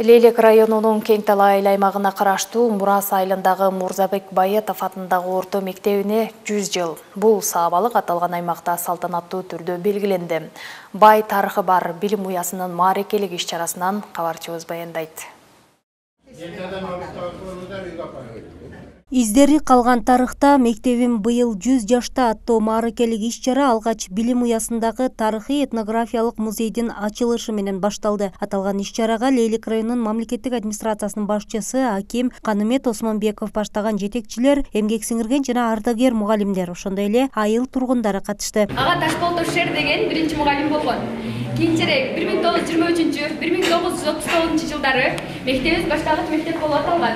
Лейлек районунун Кеңталай аймагына караштуу Мурас айылындагы Мурзабек Байетов атындагы орто мектебине 100 жыл. Бул саабалык аталган аймакта салтанаттуу түрдө белгиленди. Бай тарыхы бар билим уясынын маарекелик иш-чарасынан кабарчыбыз баяндайт. Издери калган тарыхта мектебим быйыл 100 жашта аттуу маарекелик иш-чара алгач билим уясындагы тарыхый этнографиялык музейдин ачылышы менен башталды. Аталган иш-чарага Лейлек районунун мамлекеттик администрациясынын башчысы Аким Канымет Осмонбеков баштаган жетекчилер, эмгек сиңирген жана ардагер мугалимдер, ошондой эле айыл тургундары катышты. Ага Ташполто Шер деген биринчи мугалим болгон. Кийинчерээк 1923-1939 жылдары мектебибиз баштагыч мектеп болуп аталган.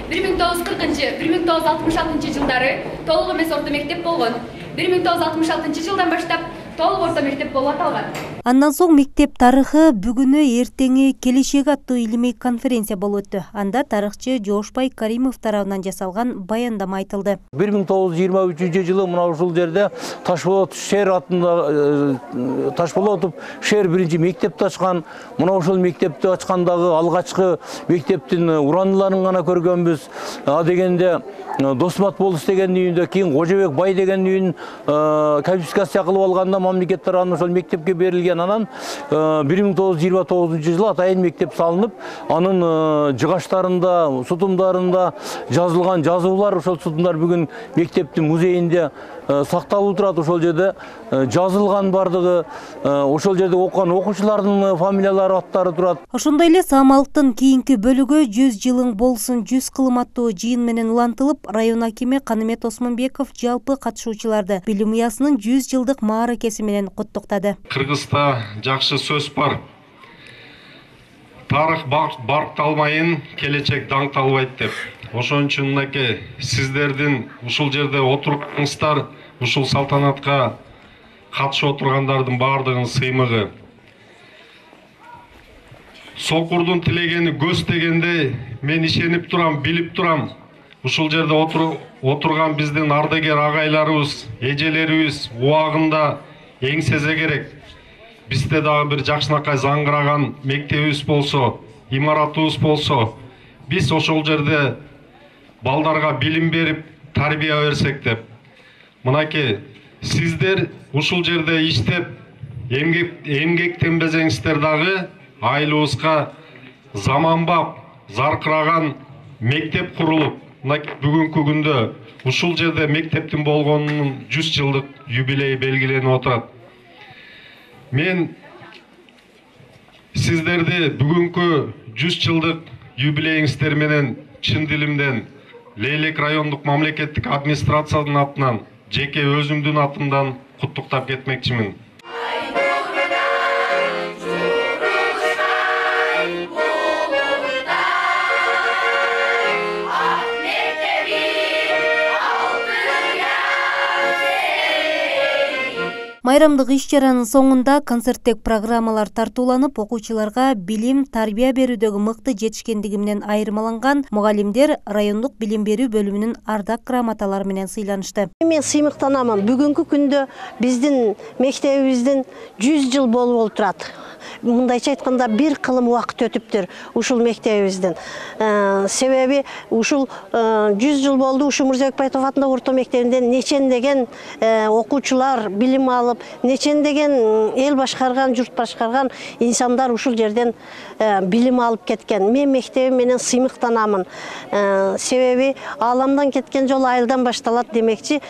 1940-1966 жылдары толук эмес орто мектеп болгон. 1966 жылдан баштап толук орто мектеп болуп аталган. Андан соң мектеп тарыхы бүгүнү эртеңи келечеги аттуу илимий конференция болуп өттү. Анда тарыхчы Жоошбай Каримов тарабынан жасалган баяндама айтылды. 1923 жылы мына ушул жерде Ташполотов Шер атында Ташполотов Шер биринчи мектепти ачкан. Мына ушул мектепти ачкандагы алгачкы мектептин ураныларын гана көргөнбүз. А дегенде Досмат болус деген үйүндө, кийин Кожобек Бай деген үйүн конфискация кылып алганда мамлекет тарабынан ошол мектепке берилген. Анан 1929 жылы атайын мектеп салынып, анын жыгаштарында, сутумдарында жазылган жазуулар, ошол сутумдар бүгүн мектептин музейинде сакталып турат. Ошол жерде жазылган бардыгы, ошол жерде окуган окуучулардын фамилиялары, аттары турат. Ошондой эле саамалыктын кийинки бөлүгү 100 жылың болсун 100 кылым аттуу жыйын менен улантылып, район акими Канымет Осмонбеков жалпы катышуучуларды билим уясынын 100 жылдык мааракеси менен куттуктады. Кыргызда жакшы сөз бар. Тарых баркталмайын, келечек даңкталбайт деп. Ошон үчүн мынакей сиздердин ушул жерде отурганыңыздар, ушул салтанатка катышып отургандардын баардыгынын сыймыгы. Сокурдун тилегени көз дегендей, мен ишенип турам, билип турам. Ушул жерде отурган биздин ардагер агайларыбыз, эжелерибиз убагында эңсезе керек. Бизде дагы бир жакшынакай заңгыраган мектебибиз болсо, имаратыбыз болсо, биз ошол жерде балдарга билим берип, тарбия берсек деп. Мынакей сиздер ушул жерде иштеп, эмгектенбесеңиздер дагы айылыбызга заманбап, заркыраган мектеп курулуп, бүгүнкү күндө ушул жерде мектептин болгонунун 100 жылдык юбилейи белгиленип отурат. Мен сиздерди бүгүнкү 100 жылдык юбилейиңиздер менен чын дилимден Лейлек райондук мамлекеттик администрациянын атынан, жеке өзүмдүн атымдан куттуктап кетмекчимин. Майрамдык иш-чаранын соңунда концерттик программалар тартууланып, окуучуларга билим, тарбия берүүдөгү мыкты жетишкендиги менен айырмаланган мугалимдер райондук билим берүү бөлүмүнүн ардак грамоталары менен сыйланышты. Мен сыймыктанамын. Бүгүнкү күндө биздин мектебибиздин 100 жыл болуп турат. Мындайча айтканда бир кылым убакыт өтүптүр ушул мектебибиздин. Себеби ушул 100 жыл болду, ушул Мурзабек Байетов атындагы орто мектебинден нечендеген окуучулар билим алып, нечендеген эл башкарган, журт башкарган инсандар ушул жерден билим алып кеткен. Мен мектебим менен сыймыктанамын. Себеби ааламдан кеткен жол айылдан башталат демекчи.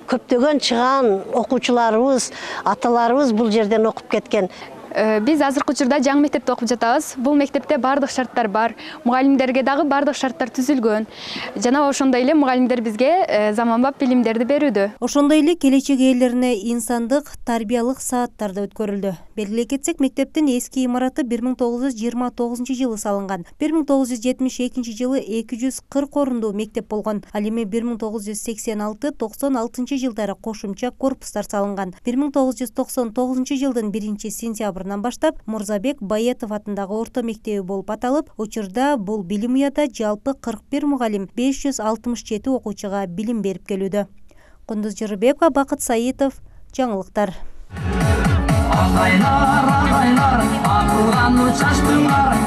Көптөгөн чыган окуучуларыбыз, аталарыбыз бул жерден окуп кеткен. Биз азыркы учурда жаңы мектепте окуп жатабыз. Бул мектепте бардык шарттар бар. Мугалимдерге дагы бардык шарттар түзүлгөн. Жана ошондой эле мугалимдер бизге заманбап билимдерди берүүдө. Ошондой эле келечек ээлерине инсандык, тарбиялык сааттар да өткөрүлдү. Белгилей кетсек, мектептин эски имараты 1929 жылы салынган. 1972 жылы 240 орундуу мектеп болгон. Ал эми 1986-96 жылдары кошумча корпустар салынган. 1999 жылдын 1-сентябрь баштап Мурзабек Байетов атындагы орто мектеби болуп аталып, учурда бул билим уяда жалпы 41 мугалим 567 окуучуга билим берип келүүдө. Кундуз Жырыбекова, Бакыт Саитов, жаңылыктар. Ağaylar, ağaylar, akılgan uçaştılar.